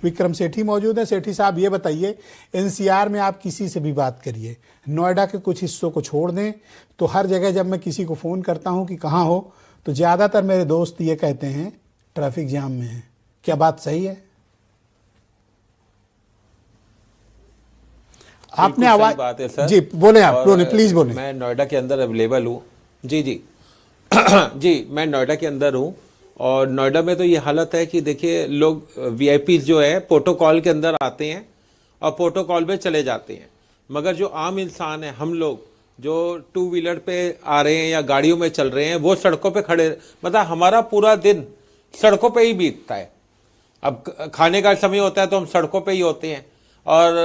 विक्रम सेठी मौजूद है। सेठी साहब ये बताइए, एनसीआर में आप किसी से भी बात करिए, नोएडा के कुछ हिस्सों को छोड़ दें तो हर जगह जब मैं किसी को फ़ोन करता हूं कि कहाँ हो तो ज़्यादातर मेरे दोस्त ये कहते हैं ट्रैफिक जाम में है। क्या बात सही है? आपने आवाज बात है सर। जी बोले, आप बोले, प्लीज बोले। मैं नोएडा के अंदर अवेलेबल हूँ। जी जी जी, मैं नोएडा के अंदर हूँ और नोएडा में तो ये हालत है कि देखिए लोग वीआईपी जो है प्रोटोकॉल के अंदर आते हैं और प्रोटोकॉल पे चले जाते हैं, मगर जो आम इंसान है, हम लोग जो टू व्हीलर पे आ रहे हैं या गाड़ियों में चल रहे हैं, वो सड़कों पे खड़े, मतलब हमारा पूरा दिन सड़कों पे ही बीतता है। अब खाने का समय होता है तो हम सड़कों पे ही होते हैं। और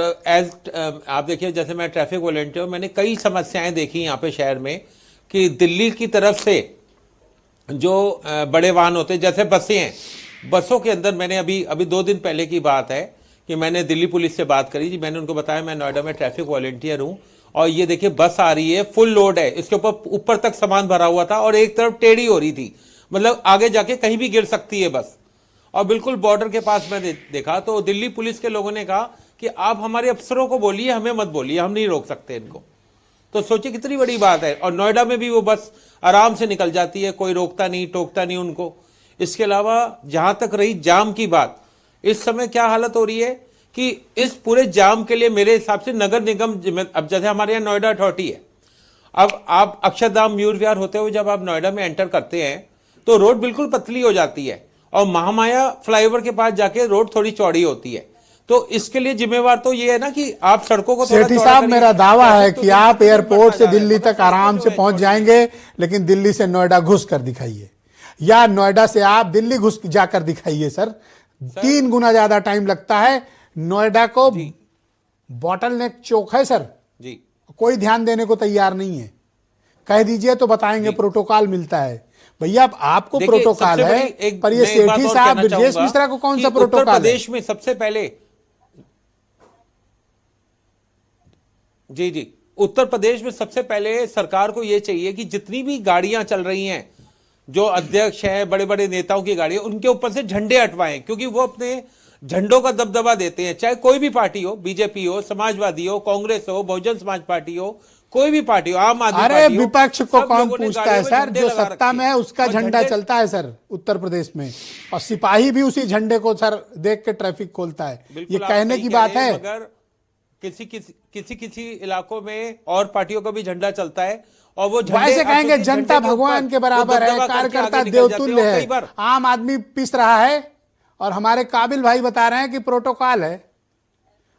आप देखिए, जैसे मैं ट्रैफिक वॉलंटियर हूँ, मैंने कई समस्याएं देखी यहाँ पे शहर में कि दिल्ली की तरफ से जो बड़े वाहन होते हैं, जैसे बसें हैं, बसों के अंदर मैंने अभी 2 दिन पहले की बात है कि मैंने दिल्ली पुलिस से बात करी जी। मैंने उनको बताया मैं नोएडा में ट्रैफिक वॉलंटियर हूँ और ये देखिए बस आ रही है, फुल लोड है, इसके ऊपर तक सामान भरा हुआ था और एक तरफ टेढ़ी हो रही थी, मतलब आगे जाके कहीं भी गिर सकती है बस। और बिल्कुल बॉर्डर के पास मैं देखा तो दिल्ली पुलिस के लोगों ने कहा कि आप हमारे अफसरों को बोलिए, हमें मत बोलिए, हम नहीं रोक सकते इनको। तो सोचिए कितनी बड़ी बात है। और नोएडा में भी वो बस आराम से निकल जाती है, कोई रोकता नहीं टोकता नहीं उनको। इसके अलावा जहां तक रही जाम की बात, इस समय क्या हालत हो रही है कि इस पूरे जाम के लिए मेरे हिसाब से नगर निगम, अब जैसे हमारे यहाँ नोएडा अथॉरिटी है, अब आप अक्षरधाम म्यूर विहार होते हुए जब आप नोएडा में एंटर करते हैं तो रोड बिल्कुल पतली हो जाती है और महामाया फ्लाईओवर के पास जाके रोड थोड़ी चौड़ी होती है। तो इसके लिए जिम्मेवार तो ये है ना कि आप सड़कों को। सेठी साहब, मेरा दावा है कि आप एयरपोर्ट से दिल्ली तक आराम से पहुंच जाएंगे, लेकिन दिल्ली से नोएडा घुस कर दिखाइए या नोएडा से आप दिल्ली घुस जाकर दिखाइए सर। 3 गुना ज्यादा टाइम लगता है। नोएडा को बॉटल नेक चौक है सर जी, कोई ध्यान देने को तैयार नहीं है। कह दीजिए तो बताएंगे प्रोटोकॉल मिलता है। भैया आपको प्रोटोकॉल है, पर ये सेठी साहब ब्रजेश मिश्रा को कौन सा प्रोटोकॉल है? उत्तर प्रदेश में सबसे पहले, जी, उत्तर प्रदेश में सबसे पहले सरकार को यह चाहिए कि जितनी भी गाड़ियां चल रही हैं, जो अध्यक्ष हैं, बड़े बड़े नेताओं की गाड़ियां, उनके ऊपर से झंडे हटवाएं, क्योंकि वो अपने झंडों का दबदबा देते हैं। चाहे कोई भी पार्टी हो, बीजेपी हो, समाजवादी हो, कांग्रेस हो, बहुजन समाज पार्टी हो, कोई भी पार्टी हो, आम आदमी पार्टी हो। विपक्ष को कौन पूछता है सर? जो सत्ता में है उसका झंडा चलता है सर उत्तर प्रदेश में, और सिपाही भी उसी झंडे को सर देख के ट्रैफिक खोलता है। ये कहने की बात है। मगर किसी इलाकों में और पार्टियों का भी झंडा चलता है और वो वैसे कहेंगे जनता भगवान के बराबर है, कार्यकर्ता देवतुल्य है। आम आदमी पिस रहा है और हमारे काबिल भाई बता रहे हैं कि प्रोटोकॉल है।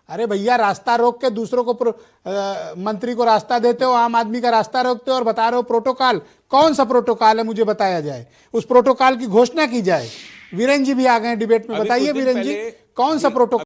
अरे भैया, रास्ता रोक के दूसरों को मंत्री को रास्ता देते हो, आम आदमी का रास्ता रोकते हो और बता रहे हो प्रोटोकॉल। कौन सा प्रोटोकॉल है मुझे बताया जाए, उस प्रोटोकॉल की घोषणा की जाए। वीरेंद्र जी भी आ गए डिबेट में, बताइए वीरेंद्र जी कौन सा प्रोटोकॉल।